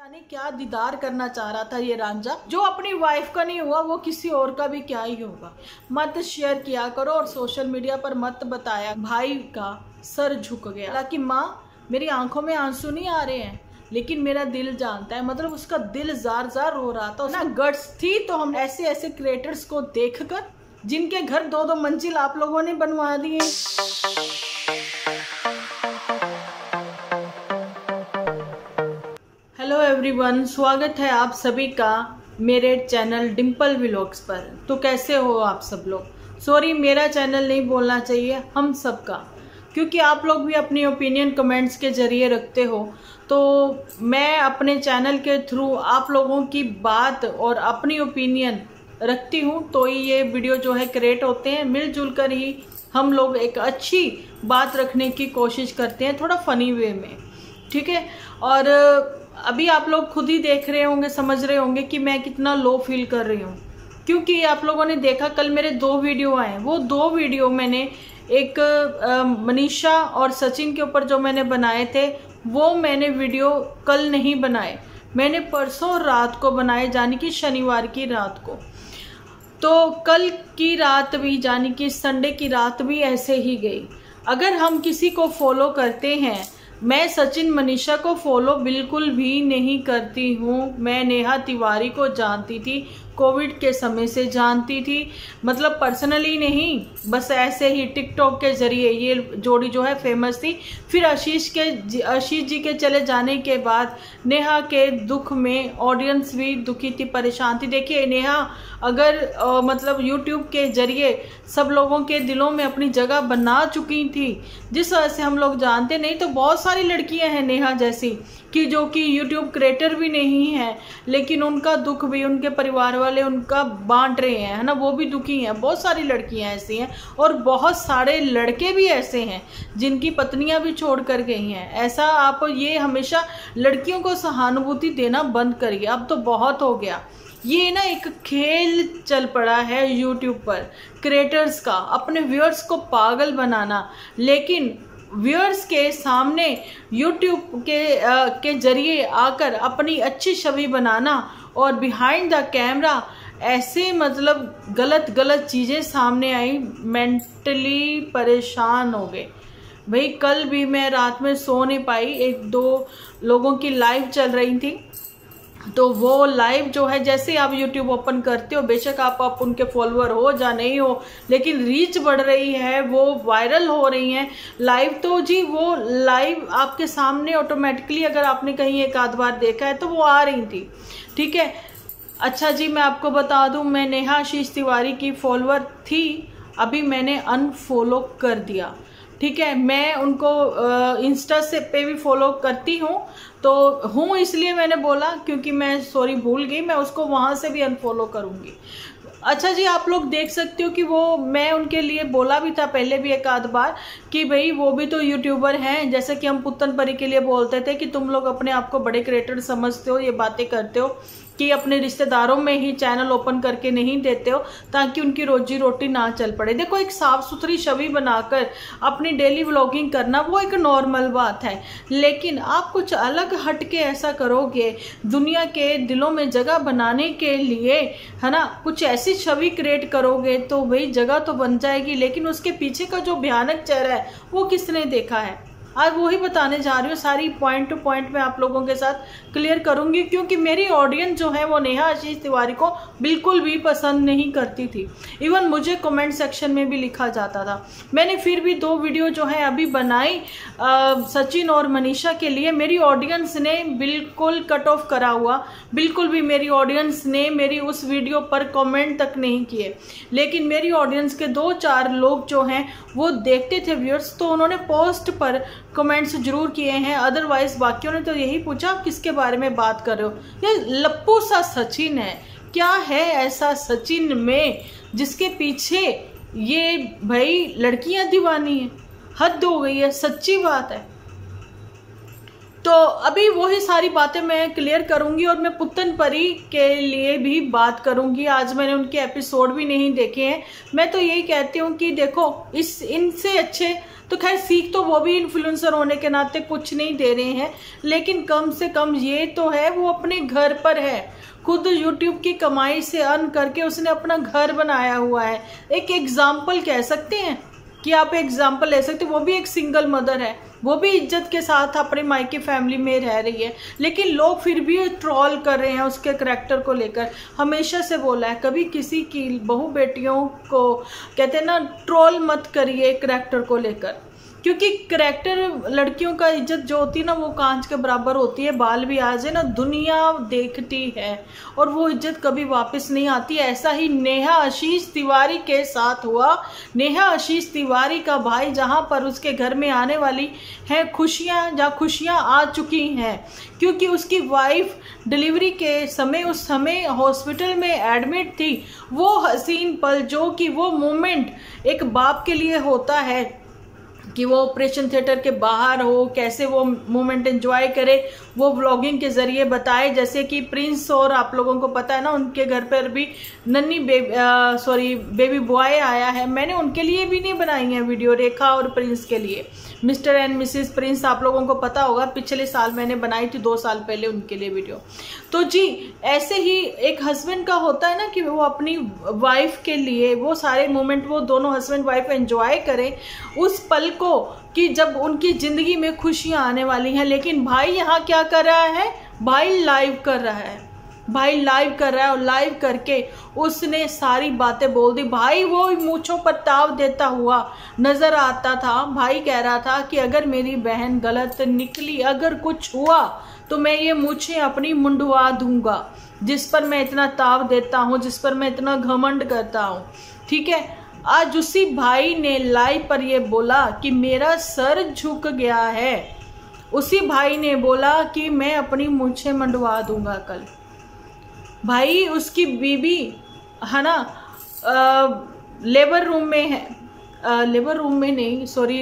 नहीं क्या दीदार करना चाह रहा था ये रांझा। जो अपनी वाइफ का नहीं हुआ वो किसी और का भी क्या ही होगा। मत शेयर किया करो और सोशल मीडिया पर मत बताया। भाई का सर झुक गया। हालांकि माँ मेरी आंखों में आंसू नहीं आ रहे हैं, लेकिन मेरा दिल जानता है। मतलब उसका दिल जार जार रो रहा था ना। गट्स थी तो हम ऐसे ऐसे क्रिएटर्स को देखकर जिनके घर दो दो मंजिल आप लोगों ने बनवा दिए। हेलो एवरीवन, स्वागत है आप सभी का मेरे चैनल डिम्पल व्लॉग्स पर। तो कैसे हो आप सब लोग। सॉरी, मेरा चैनल नहीं बोलना चाहिए, हम सब का, क्योंकि आप लोग भी अपनी ओपिनियन कमेंट्स के जरिए रखते हो। तो मैं अपने चैनल के थ्रू आप लोगों की बात और अपनी ओपिनियन रखती हूँ, तो ये वीडियो जो है क्रिएट होते हैं। मिलजुल कर ही हम लोग एक अच्छी बात रखने की कोशिश करते हैं, थोड़ा फनी वे में, ठीक है। और अभी आप लोग खुद ही देख रहे होंगे, समझ रहे होंगे कि मैं कितना लो फील कर रही हूँ, क्योंकि आप लोगों ने देखा कल मेरे 2 वीडियो आए। वो 2 वीडियो मैंने एक मनीषा और सचिन के ऊपर जो मैंने बनाए थे, वो मैंने वीडियो कल नहीं बनाए, मैंने परसों रात को बनाए, यानी कि शनिवार की रात को। तो कल की रात भी, यानी कि संडे की रात भी ऐसे ही गई। अगर हम किसी को फॉलो करते हैं, मैं सचिन मनीषा को फॉलो बिल्कुल भी नहीं करती हूँ। मैं नेहा तिवारी को जानती थी, कोविड के समय से जानती थी, मतलब पर्सनली नहीं, बस ऐसे ही टिकटॉक के जरिए ये जोड़ी जो है फेमस थी। फिर आशीष जी के चले जाने के बाद नेहा के दुख में ऑडियंस भी दुखी थी, परेशान थी। देखिए नेहा अगर मतलब यूट्यूब के जरिए सब लोगों के दिलों में अपनी जगह बना चुकी थी, जिस वजह से हम लोग जानते नहीं। तो बहुत सारी लड़कियां हैं नेहा जैसी कि जो कि यूट्यूब क्रिएटर भी नहीं है, लेकिन उनका दुख भी उनके परिवार वाले उनका बांट रहे हैं, है ना, वो भी दुखी हैं। बहुत सारी लड़कियां ऐसी हैं और बहुत सारे लड़के भी ऐसे हैं जिनकी पत्नियां भी छोड़ कर गई हैं। ऐसा आप ये हमेशा लड़कियों को सहानुभूति देना बंद करिए, अब तो बहुत हो गया। ये ना एक खेल चल पड़ा है यूट्यूब पर क्रिएटर्स का, अपने व्यूअर्स को पागल बनाना, लेकिन व्यूअर्स के सामने यूट्यूब के जरिए आकर अपनी अच्छी छवि बनाना और बिहाइंड द कैमरा ऐसे मतलब गलत गलत चीज़ें सामने आई। मेंटली परेशान हो गए भाई। कल भी मैं रात में सो नहीं पाई। 1-2 लोगों की लाइव चल रही थी, तो वो लाइव जो है, जैसे आप यूट्यूब ओपन करते हो, बेशक आप उनके फॉलोअर हो या नहीं हो, लेकिन रीच बढ़ रही है, वो वायरल हो रही हैं लाइव। तो जी वो लाइव आपके सामने ऑटोमेटिकली, अगर आपने कहीं एक आध बार देखा है, तो वो आ रही थी, ठीक है। अच्छा जी, मैं आपको बता दूं, मैं नेहा आशीष तिवारी की फॉलोअर थी, अभी मैंने अनफॉलो कर दिया, ठीक है। मैं उनको इंस्टा से पे भी फॉलो करती हूँ, तो हूँ इसलिए मैंने बोला, क्योंकि मैं सॉरी भूल गई, मैं उसको वहाँ से भी अनफॉलो करूँगी। अच्छा जी, आप लोग देख सकते हो कि वो, मैं उनके लिए बोला भी था पहले भी एक आध बार कि भाई वो भी तो यूट्यूबर हैं, जैसे कि हम पुत्तन परी के लिए बोलते थे कि तुम लोग अपने आप को बड़े क्रिएटर समझते हो, ये बातें करते हो कि अपने रिश्तेदारों में ही चैनल ओपन करके नहीं देते हो ताकि उनकी रोजी रोटी ना चल पड़े। देखो, एक साफ सुथरी छवि बनाकर अपनी डेली व्लॉगिंग करना वो एक नॉर्मल बात है, लेकिन आप कुछ अलग हट के ऐसा करोगे दुनिया के दिलों में जगह बनाने के लिए, है ना, कुछ ऐसी छवि क्रिएट करोगे तो भाई जगह तो बन जाएगी, लेकिन उसके पीछे का जो भयानक चेहरा है वो किसने देखा है। आज वही बताने जा रही हूँ, सारी पॉइंट टू पॉइंट मैं आप लोगों के साथ क्लियर करूंगी, क्योंकि मेरी ऑडियंस जो है वो नेहा आशीष तिवारी को बिल्कुल भी पसंद नहीं करती थी। इवन मुझे कमेंट सेक्शन में भी लिखा जाता था। मैंने फिर भी 2 वीडियो जो है अभी बनाई सचिन और मनीषा के लिए। मेरी ऑडियंस ने बिल्कुल कट ऑफ करा हुआ, बिल्कुल भी मेरी ऑडियंस ने मेरी उस वीडियो पर कॉमेंट तक नहीं किए, लेकिन मेरी ऑडियंस के 2-4 लोग जो हैं वो देखते थे व्यूअर्स, तो उन्होंने पोस्ट पर कमेंट्स जरूर किए हैं। अदरवाइज बाकियों ने तो यही पूछा किसके बारे में बात कर रहे हो। ये लप्पू सा सचिन है, क्या है ऐसा सचिन में जिसके पीछे ये भाई लड़कियां दीवानी है। हद हो गई है, सच्ची बात है। तो अभी वही सारी बातें मैं क्लियर करूंगी और मैं पुत्तन परी के लिए भी बात करूंगी। आज मैंने उनके एपिसोड भी नहीं देखे हैं। मैं तो यही कहती हूँ कि देखो, इनसे अच्छे तो खैर सीख तो वो भी इन्फ्लुएंसर होने के नाते कुछ नहीं दे रहे हैं, लेकिन कम से कम ये तो है वो अपने घर पर है, खुद YouTube की कमाई से अर्न करके उसने अपना घर बनाया हुआ है। एक एग्जाम्पल कह सकते हैं कि आप एग्जाम्पल ले सकते, वो भी एक सिंगल मदर है, वो भी इज्जत के साथ अपने मायके फैमिली में रह रही है, लेकिन लोग फिर भी ट्रोल कर रहे हैं उसके करैक्टर को लेकर। हमेशा से बोला है कभी किसी की बहू बेटियों को कहते हैं ना ट्रोल मत करिए करैक्टर को लेकर, क्योंकि करैक्टर लड़कियों का इज्जत जो होती है ना वो कांच के बराबर होती है, बाल भी आ जाए ना दुनिया देखती है और वो इज्जत कभी वापस नहीं आती। ऐसा ही नेहा आशीष तिवारी के साथ हुआ। नेहा आशीष तिवारी का भाई जहां पर उसके घर में आने वाली हैं खुशियां, जहाँ खुशियां आ चुकी हैं, क्योंकि उसकी वाइफ डिलीवरी के समय उस समय हॉस्पिटल में एडमिट थी। वो हसीन पल जो कि वो मोमेंट एक बाप के लिए होता है कि वो ऑपरेशन थिएटर के बाहर हो, कैसे वो मोमेंट एंजॉय करे, वो व्लॉगिंग के जरिए बताए। जैसे कि प्रिंस और आप लोगों को पता है ना उनके घर पर भी नन्ही बेबी बॉय आया है। मैंने उनके लिए भी नहीं बनाई है वीडियो, रेखा और प्रिंस के लिए, मिस्टर एंड मिसेस प्रिंस आप लोगों को पता होगा, पिछले साल मैंने बनाई थी 2 साल पहले उनके लिए वीडियो। तो जी ऐसे ही एक हस्बैंड का होता है ना कि वो अपनी वाइफ के लिए वो सारे मोमेंट वो दोनों हस्बैंड वाइफ एंजॉय करें उस पल को, कि जब उनकी जिंदगी में खुशियां आने वाली हैं। लेकिन भाई यहाँ क्या कर रहा है, भाई लाइव कर रहा है, भाई लाइव कर रहा है और लाइव करके उसने सारी बातें बोल दी। भाई वो मूंछों पर ताव देता हुआ नजर आता था। भाई कह रहा था कि अगर मेरी बहन गलत निकली, अगर कुछ हुआ तो मैं ये मूंछें अपनी मुंडवा दूंगा, जिस पर मैं इतना ताव देता हूँ, जिस पर मैं इतना घमंड करता हूँ। ठीक है, आज उसी भाई ने लाइव पर ये बोला कि मेरा सर झुक गया है। उसी भाई ने बोला कि मैं अपनी मूंछें मंडवा दूंगा कल। भाई उसकी बीबी है ना लेबर रूम में है, लेबर रूम में नहीं सॉरी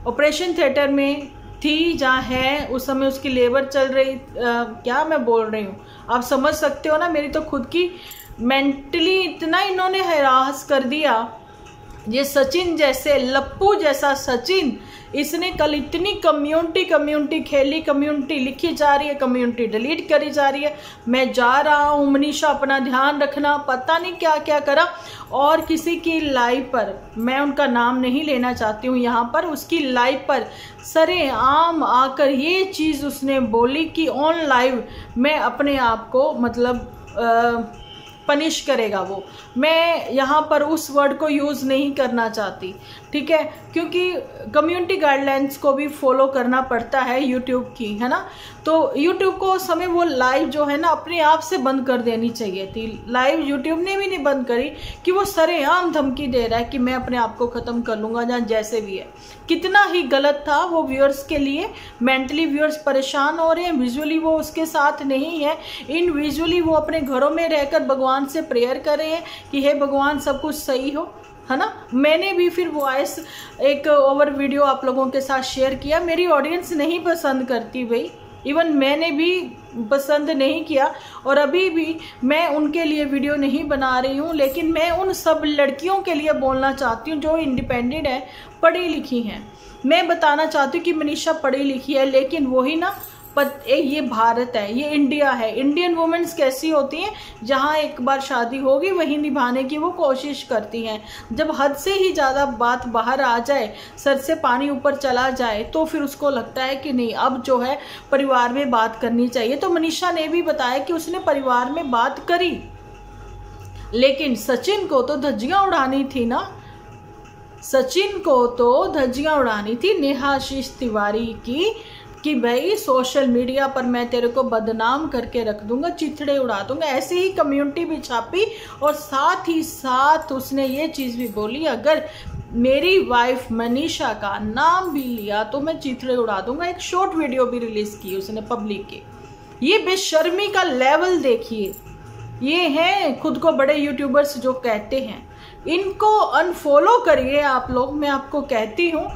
ऑपरेशन थिएटर में थी, जहाँ है उस समय उसकी लेबर चल रही। क्या मैं बोल रही हूँ आप समझ सकते हो ना। मेरी तो खुद की मेंटली इतना इन्होंने हरास कर दिया। ये सचिन जैसे लप्पू जैसा सचिन, इसने कल इतनी कम्युनिटी खेली, कम्युनिटी लिखी जा रही है, कम्युनिटी डिलीट करी जा रही है। मैं जा रहा हूँ मनीषा अपना ध्यान रखना, पता नहीं क्या क्या करा। और किसी की लाइव पर, मैं उनका नाम नहीं लेना चाहती हूँ यहाँ पर, उसकी लाइव पर सरेआम आकर ये चीज़ उसने बोली कि ऑन लाइव मैं अपने आप को मतलब पनिश करेगा वो। मैं यहाँ पर उस वर्ड को यूज़ नहीं करना चाहती, ठीक है, क्योंकि कम्युनिटी गाइडलाइंस को भी फॉलो करना पड़ता है यूट्यूब की, है ना। तो यूट्यूब को उस समय वो लाइव जो है ना अपने आप से बंद कर देनी चाहिए थी। लाइव यूट्यूब ने भी नहीं बंद करी कि वो सरेआम धमकी दे रहा है कि मैं अपने आप को ख़त्म कर लूँगा, जहाँ जैसे भी है। कितना ही गलत था वो व्यूअर्स के लिए। मेंटली व्यूअर्स परेशान हो रहे हैं, विजुअली वो उसके साथ नहीं है, इन विजुअली वो अपने घरों में रहकर भगवान से प्रेयर कर रहे हैं कि हे भगवान सब कुछ सही हो, है ना। मैंने भी फिर वॉइस एक ओवर वीडियो आप लोगों के साथ शेयर किया। मेरी ऑडियंस नहीं पसंद करती भाई, इवन मैंने भी पसंद नहीं किया और अभी भी मैं उनके लिए वीडियो नहीं बना रही हूँ। लेकिन मैं उन सब लड़कियों के लिए बोलना चाहती हूँ जो इंडिपेंडेंट है, पढ़ी लिखी हैं। मैं बताना चाहती हूँ कि मनीषा पढ़ी लिखी है, लेकिन वही ना ये भारत है, ये इंडिया है। इंडियन वुमेन्स कैसी होती हैं, जहाँ एक बार शादी होगी वही निभाने की वो कोशिश करती हैं। जब हद से ही ज़्यादा बात बाहर आ जाए, सर से पानी ऊपर चला जाए, तो फिर उसको लगता है कि नहीं अब जो है परिवार में बात करनी चाहिए। तो मनीषा ने भी बताया कि उसने परिवार में बात करी, लेकिन सचिन को तो धज्जियाँ उड़ानी थी ना, सचिन को तो धज्जियाँ उड़ानी थी नेहा आशीष तिवारी की, कि भाई सोशल मीडिया पर मैं तेरे को बदनाम करके रख दूंगा, चिथड़े उड़ा दूंगा। ऐसे ही कम्युनिटी भी छापी और साथ ही साथ उसने ये चीज़ भी बोली अगर मेरी वाइफ मनीषा का नाम भी लिया तो मैं चिथड़े उड़ा दूंगा। एक शॉर्ट वीडियो भी रिलीज की उसने पब्लिक के। ये बेशर्मी का लेवल देखिए। ये हैं खुद को बड़े यूट्यूबर्स जो कहते हैं, इनको अनफॉलो करिए आप लोग। मैं आपको कहती हूँ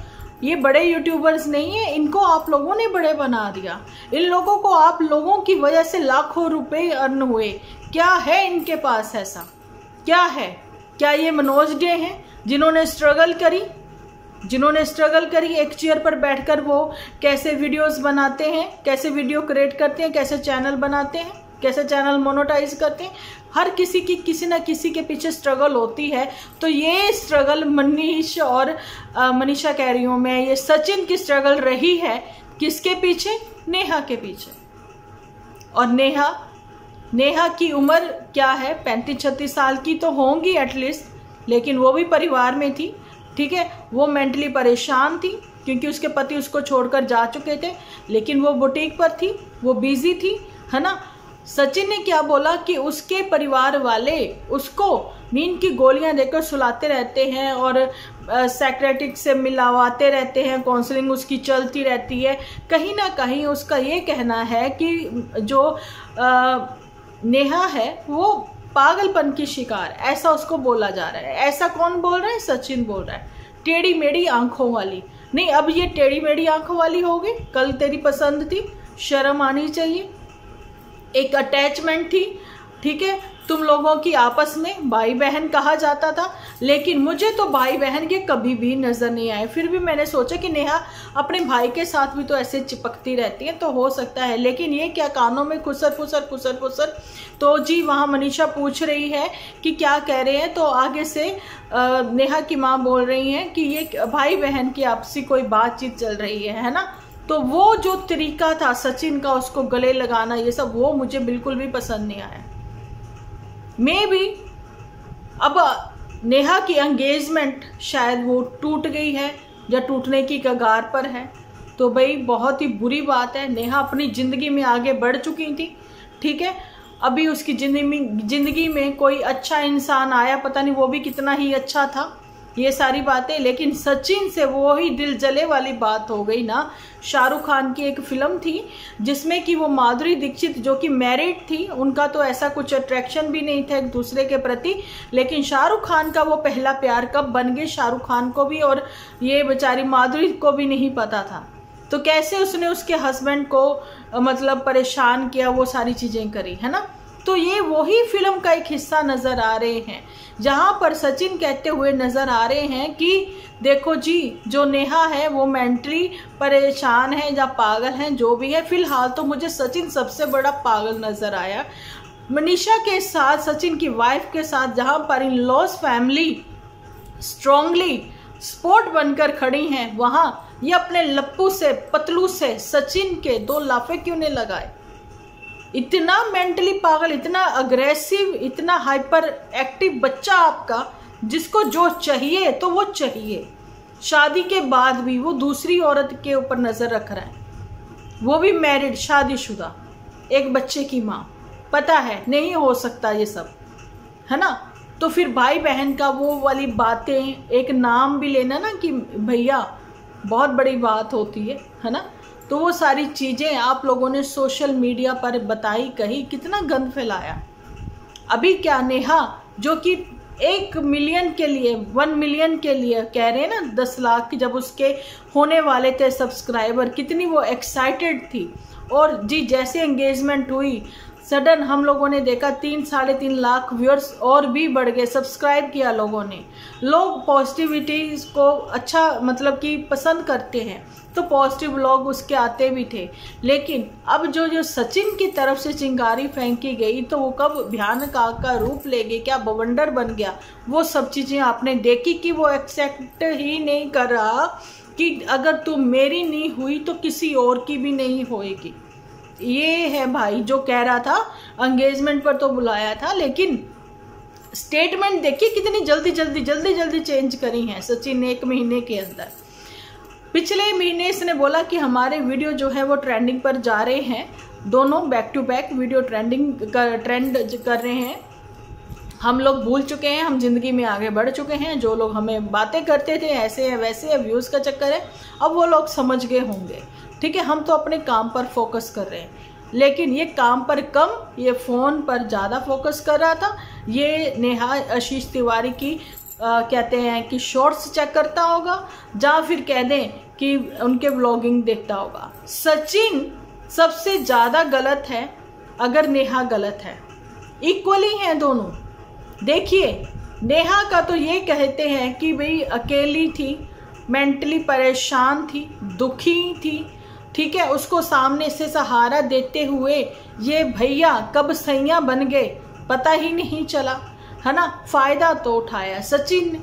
ये बड़े यूट्यूबर्स नहीं है, इनको आप लोगों ने बड़े बना दिया। इन लोगों को आप लोगों की वजह से लाखों रुपए अर्न हुए। क्या है इनके पास ऐसा, क्या है? क्या ये मनोज डे हैं जिन्होंने स्ट्रगल करी? जिन्होंने स्ट्रगल करी एक चेयर पर बैठकर, वो कैसे वीडियोस बनाते हैं, कैसे वीडियो क्रिएट करते हैं, कैसे चैनल बनाते हैं, कैसे चैनल मोनेटाइज करते हैं। हर किसी की किसी ना किसी के पीछे स्ट्रगल होती है। तो ये स्ट्रगल मनीष और मनीषा कह रही हूँ मैं, ये सचिन की स्ट्रगल रही है किसके पीछे? नेहा के पीछे। और नेहा की उम्र क्या है? 35-36 साल की तो होंगी एटलीस्ट, लेकिन वो भी परिवार में थी, ठीक है। वो मेंटली परेशान थी क्योंकि उसके पति उसको छोड़कर जा चुके थे, लेकिन वो बुटीक पर थी, वो बिजी थी, है ना। सचिन ने क्या बोला कि उसके परिवार वाले उसको नींद की गोलियां देकर सुलाते रहते हैं और साइकियाट्रिस्ट से मिलवाते रहते हैं, काउंसलिंग उसकी चलती रहती है। कहीं ना कहीं उसका ये कहना है कि जो नेहा है वो पागलपन की शिकार, ऐसा उसको बोला जा रहा है। ऐसा कौन बोल रहा है? सचिन बोल रहा है। टेढ़ी मेढ़ी आंखों वाली नहीं, अब ये टेढ़ी मेढ़ी आंखों वाली हो गई। कल तेरी पसंद थी, शर्म आनी चाहिए। एक अटैचमेंट थी, ठीक है, तुम लोगों की आपस में भाई बहन कहा जाता था, लेकिन मुझे तो भाई बहन के कभी भी नजर नहीं आए। फिर भी मैंने सोचा कि नेहा अपने भाई के साथ भी तो ऐसे चिपकती रहती है, तो हो सकता है। लेकिन ये क्या कानों में खुसर खुसर खुसर खुसर। तो जी वहाँ मनीषा पूछ रही है कि क्या कह रहे हैं, तो आगे से नेहा की माँ बोल रही हैं कि ये भाई बहन की आपसी कोई बातचीत चल रही है ना। तो वो जो तरीका था सचिन का उसको गले लगाना, ये सब, वो मुझे बिल्कुल भी पसंद नहीं आया। मे बी अब नेहा की एंगेजमेंट शायद वो टूट गई है या टूटने की कगार पर है, तो भाई बहुत ही बुरी बात है। नेहा अपनी ज़िंदगी में आगे बढ़ चुकी थी, ठीक है। अभी उसकी ज़िंदगी में कोई अच्छा इंसान आया, पता नहीं वो भी कितना ही अच्छा था, ये सारी बातें। लेकिन सचिन से वो ही दिल जले वाली बात हो गई ना। शाहरुख खान की एक फिल्म थी जिसमें कि वो माधुरी दीक्षित जो कि मैरिड थी, उनका तो ऐसा कुछ अट्रैक्शन भी नहीं था एक दूसरे के प्रति, लेकिन शाहरुख खान का वो पहला प्यार कब बन गए शाहरुख खान को भी और ये बेचारी माधुरी को भी नहीं पता था। तो कैसे उसने उसके हस्बैंड को मतलब परेशान किया, वो सारी चीज़ें करी, है ना। तो ये वही फिल्म का एक हिस्सा नज़र आ रहे हैं जहां पर सचिन कहते हुए नज़र आ रहे हैं कि देखो जी, जो नेहा है वो मेंटली परेशान है या पागल है, जो भी है। फिलहाल तो मुझे सचिन सबसे बड़ा पागल नज़र आया। मनीषा के साथ, सचिन की वाइफ के साथ, जहां पर in laws family strongly support बनकर खड़ी हैं, वहां ये अपने लप्पू से, पतलू से सचिन के 2 लाफे क्यों नहीं लगाए? इतना मेंटली पागल, इतना अग्रेसिव, इतना हाइपर एक्टिव बच्चा आपका, जिसको जो चाहिए तो वो चाहिए। शादी के बाद भी वो दूसरी औरत के ऊपर नजर रख रहा है, वो भी मैरिड, शादीशुदा, एक बच्चे की माँ। पता है नहीं हो सकता ये सब, है ना। तो फिर भाई बहन का वो वाली बातें, एक नाम भी लेना ना कि भैया, बहुत बड़ी बात होती है ना। तो वो सारी चीज़ें आप लोगों ने सोशल मीडिया पर बताई, कही, कितना गंद फैलाया। अभी क्या नेहा जो कि 1 मिलियन के लिए, 1 मिलियन के लिए कह रहे हैं ना, 10 लाख जब उसके होने वाले थे सब्सक्राइबर, कितनी वो एक्साइटेड थी। और जी जैसे एंगेजमेंट हुई, सडन हम लोगों ने देखा 3-3.5 लाख व्यूअर्स और भी बढ़ गए, सब्सक्राइब किया लोगों ने। लोग पॉजिटिविटी को अच्छा मतलब कि पसंद करते हैं, तो पॉजिटिव लोग उसके आते भी थे। लेकिन अब जो सचिन की तरफ से चिंगारी फेंकी गई, तो वो कब भयानक आग का रूप ले गई, क्या बवंडर बन गया, वो सब चीज़ें आपने देखी कि वो एक्सेप्ट ही नहीं कर रहा कि अगर तुम मेरी नहीं हुई तो किसी और की भी नहीं होएगी। ये है भाई जो कह रहा था। एंगेजमेंट पर तो बुलाया था, लेकिन स्टेटमेंट देखिए कितनी जल्दी चेंज करी हैं सचिन ने 1 महीने के अंदर। पिछले महीने इसने बोला कि हमारे वीडियो जो है वो ट्रेंडिंग पर जा रहे हैं, दोनों back to back video trend कर रहे हैं। हम लोग भूल चुके हैं, हम जिंदगी में आगे बढ़ चुके हैं। जो लोग हमें बातें करते थे ऐसे है वैसे है, व्यूज़ का चक्कर है, अब वो लोग समझ गए होंगे, ठीक है। हम तो अपने काम पर फोकस कर रहे हैं, लेकिन ये काम पर कम, ये फ़ोन पर ज़्यादा फोकस कर रहा था। ये नेहा आशीष तिवारी की कहते हैं कि शॉर्ट्स चेक करता होगा, या फिर कह दें कि उनके व्लॉगिंग देखता होगा। सचिन सबसे ज़्यादा गलत है अगर नेहा गलत है, इक्वली हैं दोनों। देखिए नेहा का तो ये कहते हैं कि भाई अकेली थी, मेंटली परेशान थी, दुखी थी, ठीक है। उसको सामने से सहारा देते हुए ये भैया कब सैया बन गए पता ही नहीं चला, है ना। फायदा तो उठाया सचिन ने,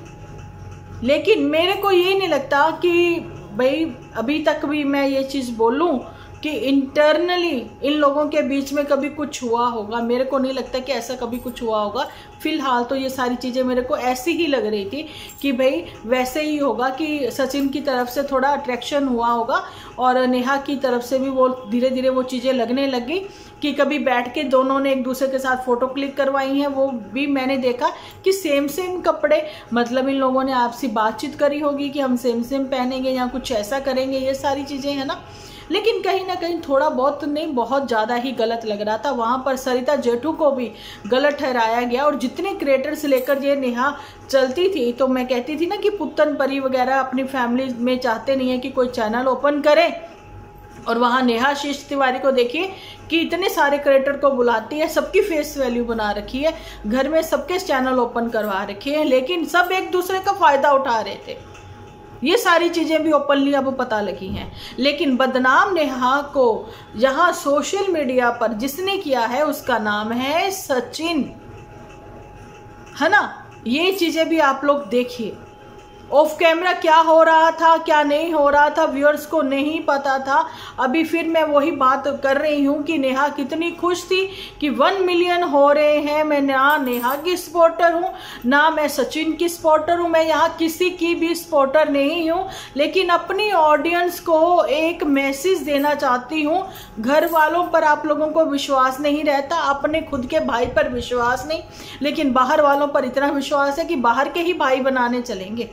लेकिन मेरे को ये नहीं लगता कि भाई अभी तक भी मैं ये चीज़ बोलूं कि इंटरनली इन लोगों के बीच में कभी कुछ हुआ होगा। मेरे को नहीं लगता कि ऐसा कभी कुछ हुआ होगा। फिलहाल तो ये सारी चीज़ें मेरे को ऐसी ही लग रही थी कि भाई वैसे ही होगा कि सचिन की तरफ से थोड़ा अट्रैक्शन हुआ होगा और नेहा की तरफ से भी वो धीरे धीरे वो चीज़ें लगने लगी कि कभी बैठ के दोनों ने एक दूसरे के साथ फ़ोटो क्लिक करवाई हैं। वो भी मैंने देखा कि सेम सेम कपड़े, मतलब इन लोगों ने आपसी बातचीत करी होगी कि हम सेम सेम पहनेंगे या कुछ ऐसा करेंगे, ये सारी चीज़ें हैं ना। लेकिन कहीं ना कहीं थोड़ा बहुत नहीं, बहुत ज़्यादा ही गलत लग रहा था। वहाँ पर सरिता जेठू को भी गलत ठहराया गया और जितने क्रिएटर्स लेकर ये नेहा चलती थी, तो मैं कहती थी ना कि पुत्तन परी वगैरह अपनी फैमिली में चाहते नहीं है कि कोई चैनल ओपन करे, और वहाँ नेहा आशीष तिवारी को देखिए कि इतने सारे क्रिएटर को बुलाती है, सबकी फेस वैल्यू बना रखी है, घर में सबके चैनल ओपन करवा रखे हैं, लेकिन सब एक दूसरे का फायदा उठा रहे थे। ये सारी चीज़ें भी ओपनली अब पता लगी हैं। लेकिन बदनाम नेहा को यहाँ सोशल मीडिया पर जिसने किया है उसका नाम है सचिन, है ना। ये चीज़ें भी आप लोग देखिए। ऑफ कैमरा क्या हो रहा था क्या नहीं हो रहा था व्यूअर्स को नहीं पता था। अभी फिर मैं वही बात कर रही हूँ कि नेहा कितनी खुश थी कि 1 मिलियन हो रहे हैं। मैं ना नेहा की सपोर्टर हूँ ना मैं सचिन की सपोर्टर हूँ, मैं यहाँ किसी की भी सपोर्टर नहीं हूँ, लेकिन अपनी ऑडियंस को एक मैसेज देना चाहती हूँ। घर वालों पर आप लोगों को विश्वास नहीं रहता, अपने खुद के भाई पर विश्वास नहीं, लेकिन बाहर वालों पर इतना विश्वास है कि बाहर के ही भाई बनाने चलेंगे,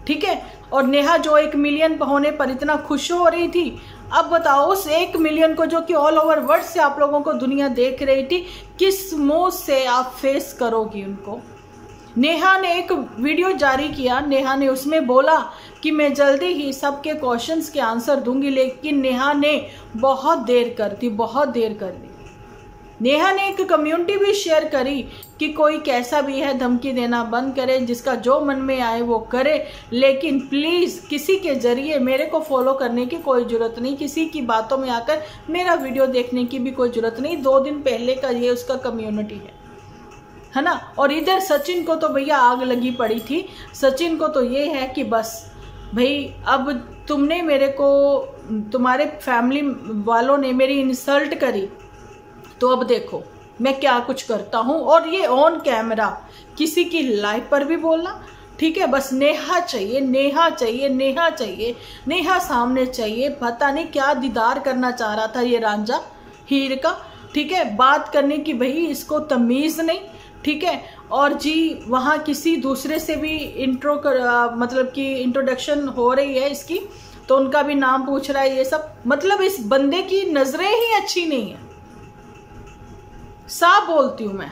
ठीक है। और नेहा जो 1 मिलियन होने पर इतना खुश हो रही थी, अब बताओ उस 1 मिलियन को जो कि ऑल ओवर वर्ल्ड से आप लोगों को दुनिया देख रही थी, किस मुंह से आप फेस करोगी उनको। नेहा ने एक वीडियो जारी किया, नेहा ने उसमें बोला कि मैं जल्दी ही सबके क्वेश्चंस के आंसर दूंगी, लेकिन नेहा ने बहुत देर कर दी। नेहा ने एक कम्युनिटी भी शेयर करी कि कोई कैसा भी है धमकी देना बंद करे, जिसका जो मन में आए वो करे, लेकिन प्लीज़ किसी के जरिए मेरे को फॉलो करने की कोई ज़रूरत नहीं, किसी की बातों में आकर मेरा वीडियो देखने की भी कोई ज़रूरत नहीं। 2 दिन पहले का ये उसका कम्युनिटी है ना। और इधर सचिन को तो भैया आग लगी पड़ी थी। सचिन को तो ये है कि बस भाई अब तुमने मेरे को, तुम्हारे फैमिली वालों ने मेरी इंसल्ट करी, तो अब देखो मैं क्या कुछ करता हूँ। और ये ऑन कैमरा किसी की लाइफ पर भी बोलना, ठीक है। बस नेहा चाहिए, नेहा चाहिए, नेहा चाहिए, नेहा सामने चाहिए। पता नहीं क्या दीदार करना चाह रहा था ये रांझा हीर का, ठीक है। बात करने की भाई इसको तमीज़ नहीं, ठीक है। और जी वहाँ किसी दूसरे से भी मतलब कि इंट्रोडक्शन हो रही है इसकी, तो उनका भी नाम पूछ रहा है ये सब। मतलब इस बंदे की नज़रें ही अच्छी नहीं है, साफ बोलती हूँ मैं।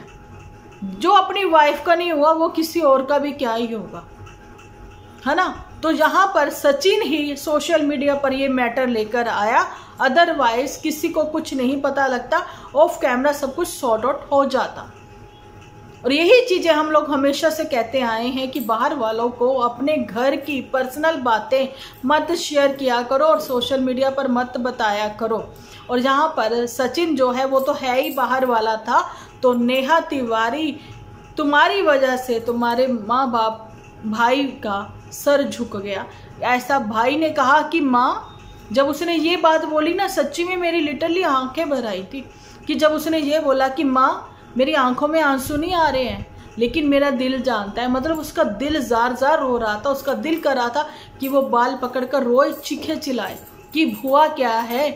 जो अपनी वाइफ का नहीं हुआ वो किसी और का भी क्या ही होगा, है ना। तो यहाँ पर सचिन ही सोशल मीडिया पर ये मैटर लेकर आया, अदरवाइज किसी को कुछ नहीं पता लगता, ऑफ कैमरा सब कुछ सॉर्ट आउट हो जाता। और यही चीज़ें हम लोग हमेशा से कहते आए हैं कि बाहर वालों को अपने घर की पर्सनल बातें मत शेयर किया करो और सोशल मीडिया पर मत बताया करो। और यहाँ पर सचिन जो है वो तो है ही बाहर वाला था, तो नेहा तिवारी तुम्हारी वजह से तुम्हारे माँ बाप भाई का सर झुक गया। ऐसा भाई ने कहा कि माँ, जब उसने ये बात बोली ना, सच्ची में मेरी लिटरली आंखें भर आई थी कि जब उसने ये बोला कि माँ मेरी आंखों में आंसू नहीं आ रहे हैं, लेकिन मेरा दिल जानता है। मतलब उसका दिल जार जार रो रहा था, उसका दिल कर रहा था कि वो बाल पकड़कर रोए, चीखे चिल्लाए कि हुआ क्या है।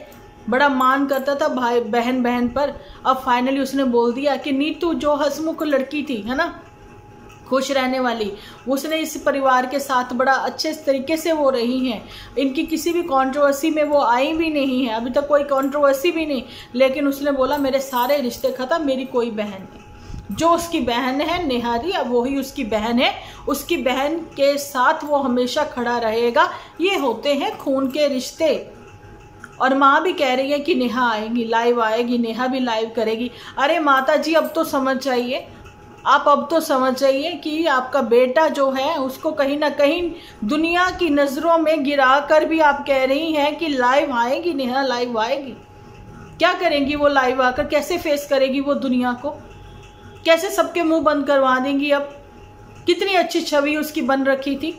बड़ा मान करता था भाई बहन पर। अब फाइनली उसने बोल दिया कि नीतू जो हंसमुख लड़की थी, है ना, खुश रहने वाली, उसने इस परिवार के साथ बड़ा अच्छे तरीके से वो रही हैं। इनकी किसी भी कंट्रोवर्सी में वो आई भी नहीं है, अभी तक कोई कंट्रोवर्सी भी नहीं। लेकिन उसने बोला मेरे सारे रिश्ते खत्म, मेरी कोई बहन नहीं। जो उसकी बहन है नेहारी, अब वही उसकी बहन है, उसकी बहन के साथ वो हमेशा खड़ा रहेगा। ये होते हैं खून के रिश्ते। और माँ भी कह रही है कि नेहा आएगी, लाइव आएगी, नेहा भी लाइव करेगी। अरे माता जी अब तो समझ जाइए, आप अब तो समझ जाइए कि आपका बेटा जो है उसको कहीं ना कहीं दुनिया की नज़रों में गिरा कर भी आप कह रही हैं कि लाइव आएगी, नेहा लाइव आएगी। क्या करेंगी वो लाइव आकर, कैसे फेस करेगी वो दुनिया को, कैसे सबके मुंह बंद करवा देंगी। अब कितनी अच्छी छवि उसकी बन रखी थी,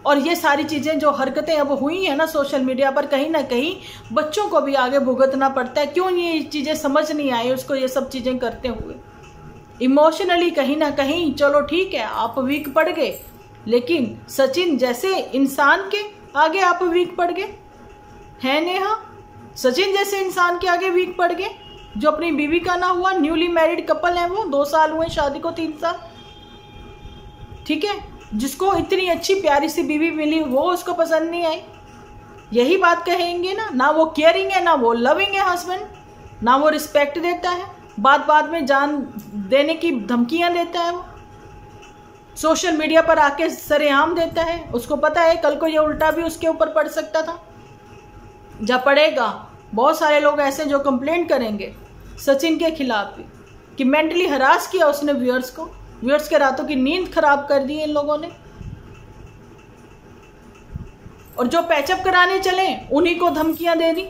और ये सारी चीज़ें जो हरकतें अब हुई हैं ना सोशल मीडिया पर, कहीं ना कहीं बच्चों को भी आगे भुगतना पड़ता है। क्यों ये चीज़ें समझ नहीं आई उसको, ये सब चीज़ें करते हुए इमोशनली कहीं ना कहीं। चलो ठीक है, आप वीक पड़ गए, लेकिन सचिन जैसे इंसान के आगे आप वीक पड़ गए हैं नेहा? सचिन जैसे इंसान के आगे वीक पड़ गए, जो अपनी बीवी का ना हुआ, न्यूली मैरिड कपल है वो, 2 साल हुए शादी को, 3 साल, ठीक है, जिसको इतनी अच्छी प्यारी सी बीवी मिली वो उसको पसंद नहीं आई। यही बात कहेंगे ना वो केयरिंग है, ना वो लविंग है हस्बैंड, ना वो रिस्पेक्ट देता है, बात में जान देने की धमकियां देता है, वो सोशल मीडिया पर आके सरेआम देता है। उसको पता है कल को ये उल्टा भी उसके ऊपर पड़ सकता था। जब पड़ेगा, बहुत सारे लोग ऐसे जो कंप्लेंट करेंगे सचिन के खिलाफ भी कि मेंटली हरास किया उसने व्यूअर्स को, व्यूअर्स के रातों की नींद खराब कर दी इन लोगों ने, और जो पैचअप कराने चले उन्हीं को धमकियां दे दी,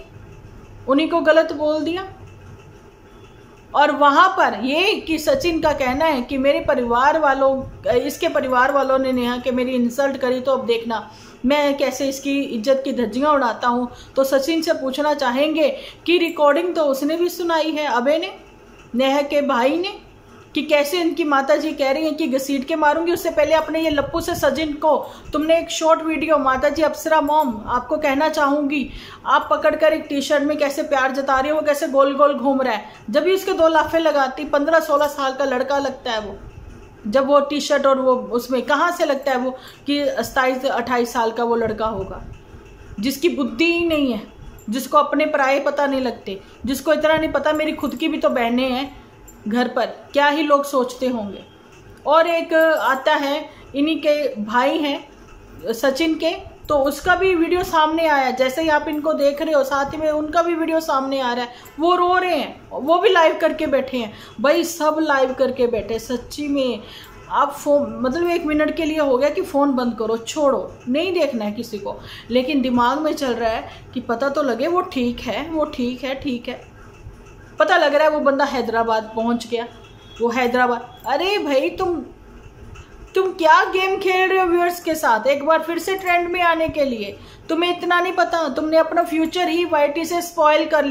उन्हीं को गलत बोल दिया। और वहां पर ये कि सचिन का कहना है कि मेरे परिवार वालों, इसके परिवार वालों ने नेहा के मेरी इंसल्ट करी, तो अब देखना मैं कैसे इसकी इज्जत की धज्जियां उड़ाता हूं। तो सचिन से पूछना चाहेंगे कि रिकॉर्डिंग तो उसने भी सुनाई है, अबे ने, नेहा के भाई ने, कि कैसे इनकी माताजी कह रही हैं कि घसीट के मारूंगी। उससे पहले अपने ये लप्पू से सचिन को तुमने एक शॉर्ट वीडियो, माताजी अप्सरा मॉम आपको कहना चाहूंगी, आप पकड़कर एक टी शर्ट में कैसे प्यार जता रही हो, वो कैसे गोल गोल घूम रहा है। जब भी उसके 2 लाफे लगाती, 15-16 साल का लड़का लगता है वो, जब वो टी शर्ट और वो उसमें कहाँ से लगता है वो कि 27-28 साल का वो लड़का होगा, जिसकी बुद्धि ही नहीं है, जिसको अपने पराये पता नहीं लगते, जिसको इतना नहीं पता मेरी खुद की भी तो बहनें हैं घर पर, क्या ही लोग सोचते होंगे। और एक आता है, इन्हीं के भाई हैं सचिन के, तो उसका भी वीडियो सामने आया, जैसे ही आप इनको देख रहे हो साथ ही में उनका भी वीडियो सामने आ रहा है, वो रो रहे हैं, वो भी लाइव करके बैठे हैं। भाई सब लाइव करके बैठे, सच्ची में आप फोन, मतलब 1 मिनट के लिए हो गया कि फ़ोन बंद करो, छोड़ो, नहीं देखना है किसी को, लेकिन दिमाग में चल रहा है कि पता तो लगे वो ठीक है, वो ठीक है, ठीक है। पता लग रहा है वो बंदा हैदराबाद पहुंच गया, वो हैदराबाद। अरे भाई तुम क्या गेम खेल रहे हो व्यूअर्स के साथ, एक बार फिर से ट्रेंड में आने के लिए? तुम्हें इतना नहीं पता, तुमने अपना फ्यूचर ही वाईटी से स्पॉइल कर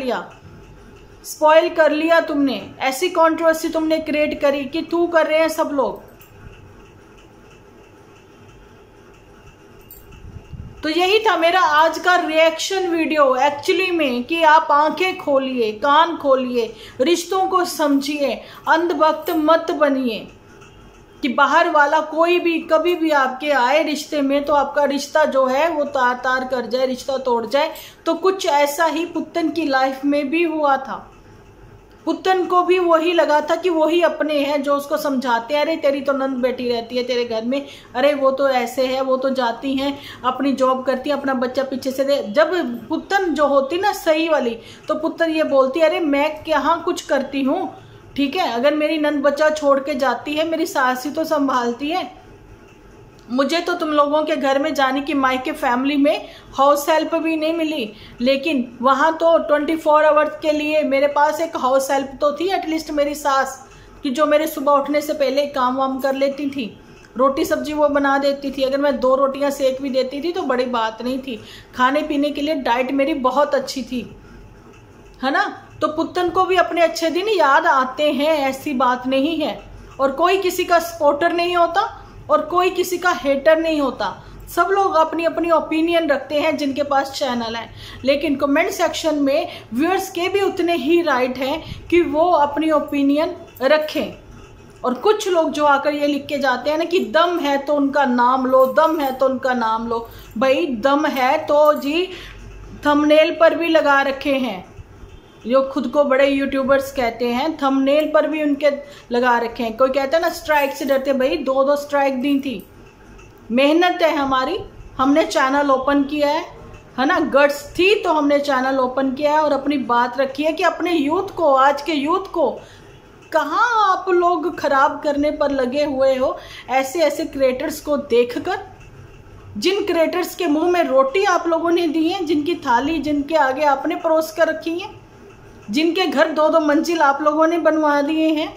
लिया तुमने। ऐसी कंट्रोवर्सी तुमने क्रिएट करी कि तू कर रहे हैं सब लोग। तो यही था मेरा आज का रिएक्शन वीडियो एक्चुअली में, कि आप आंखें खोलिए, कान खोलिए, रिश्तों को समझिए, अंधभक्त मत बनिए कि बाहर वाला कोई भी कभी भी आपके आए रिश्ते में तो आपका रिश्ता जो है वो तार तार कर जाए, रिश्ता तोड़ जाए। तो कुछ ऐसा ही पुत्तन की लाइफ में भी हुआ था। पुत्तन को भी वही लगा था कि वही अपने हैं जो उसको समझाते हैं, अरे तेरी तो नंद बेटी रहती है तेरे घर में, अरे वो तो ऐसे है, वो तो जाती हैं अपनी जॉब करती है, अपना बच्चा पीछे से दे। जब पुत्तन जो होती ना सही वाली, तो पुत्तन ये बोलती है, अरे मैं यहाँ कुछ करती हूँ, ठीक है, अगर मेरी नंद बच्चा छोड़ के जाती है, मेरी सास ही तो संभालती है, मुझे तो तुम लोगों के घर में जाने की मायके फैमिली में हाउस हेल्प भी नहीं मिली, लेकिन वहाँ तो 24 आवर्स के लिए मेरे पास एक हाउस हेल्प तो थी एटलीस्ट, मेरी सास, कि जो मेरे सुबह उठने से पहले काम वाम कर लेती थी, रोटी सब्जी वो बना देती थी, अगर मैं 2 रोटियां सेक भी देती थी तो बड़ी बात नहीं थी। खाने पीने के लिए डाइट मेरी बहुत अच्छी थी, है ना। तो पुत्तन को भी अपने अच्छे दिन याद आते हैं, ऐसी बात नहीं है। और कोई किसी का सपोर्टर नहीं होता और कोई किसी का हेटर नहीं होता, सब लोग अपनी अपनी ओपिनियन रखते हैं जिनके पास चैनल है। लेकिन कमेंट सेक्शन में व्यूअर्स के भी उतने ही राइट हैं कि वो अपनी ओपिनियन रखें। और कुछ लोग जो आकर ये लिख के जाते हैं ना कि दम है तो उनका नाम लो, दम है तो उनका नाम लो। भाई दम है तो जी थंबनेल पर भी लगा रखे हैं, जो खुद को बड़े यूट्यूबर्स कहते हैं, थंबनेल पर भी उनके लगा रखे हैं। कोई कहता है ना स्ट्राइक से डरते, भाई 2 स्ट्राइक दी थी। मेहनत है हमारी, हमने चैनल ओपन किया है ना, गट्स थी तो हमने चैनल ओपन किया है और अपनी बात रखी है कि अपने यूथ को, आज के यूथ को कहाँ आप लोग खराब करने पर लगे हुए हो ऐसे ऐसे क्रिएटर्स को देखकर, जिन क्रिएटर्स के मुंह में रोटी आप लोगों ने दी है, जिनकी थाली जिनके आगे आपने परोस कर रखी है, जिनके घर 2-2 मंजिल आप लोगों ने बनवा दिए हैं,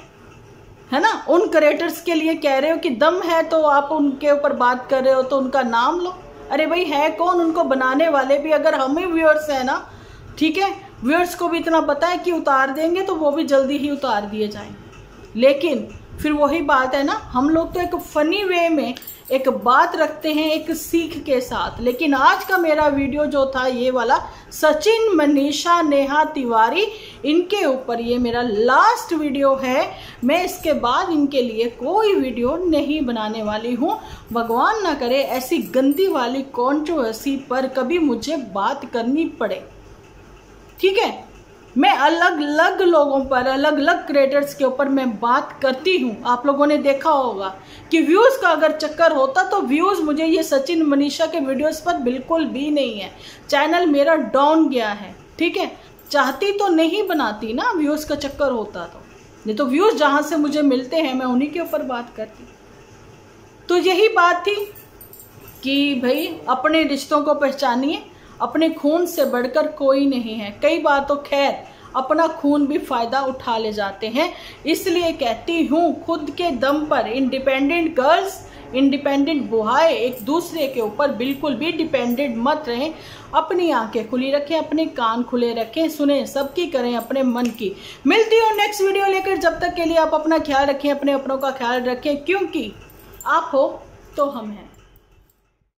है ना, उन क्रिएटर्स के लिए कह रहे हो कि दम है तो आप उनके ऊपर बात कर रहे हो तो उनका नाम लो। अरे भाई है कौन उनको बनाने वाले भी? अगर हम ही व्यूअर्स हैं ना, ठीक है, व्यूअर्स को भी इतना पता है कि उतार देंगे तो वो भी जल्दी ही उतार दिए जाएंगे। लेकिन फिर वही बात है ना, हम लोग तो एक फनी वे में एक बात रखते हैं, एक सीख के साथ। लेकिन आज का मेरा वीडियो जो था ये वाला, सचिन, मनीषा, नेहा तिवारी, इनके ऊपर ये मेरा लास्ट वीडियो है। मैं इसके बाद इनके लिए कोई वीडियो नहीं बनाने वाली हूँ। भगवान ना करे ऐसी गंदी वाली कंट्रोवर्सी पर कभी मुझे बात करनी पड़े, ठीक है। मैं अलग अलग लोगों पर, अलग अलग क्रिएटर्स के ऊपर मैं बात करती हूँ। आप लोगों ने देखा होगा कि व्यूज़ का अगर चक्कर होता तो व्यूज़ मुझे ये सचिन, मनीषा के वीडियोस पर बिल्कुल भी नहीं है। चैनल मेरा डाउन गया है, ठीक है। चाहती तो नहीं बनाती ना, व्यूज़ का चक्कर होता तो, नहीं तो व्यूज़ जहाँ से मुझे मिलते हैं मैं उन्हीं के ऊपर बात करती। तो यही बात थी कि भाई अपने रिश्तों को पहचानिए, अपने खून से बढ़कर कोई नहीं है। कई बार तो खैर अपना खून भी फ़ायदा उठा ले जाते हैं। इसलिए कहती हूँ खुद के दम पर इंडिपेंडेंट गर्ल्स, इंडिपेंडेंट बुहाए एक दूसरे के ऊपर बिल्कुल भी डिपेंडेंट मत रहें। अपनी आंखें खुली रखें, अपने कान खुले रखें, सुने सबकी, करें अपने मन की। मिलती हूँ नेक्स्ट वीडियो लेकर। जब तक के लिए आप अपना ख्याल रखें, अपने अपनों का ख्याल रखें, क्योंकि आप हो तो हम हैं।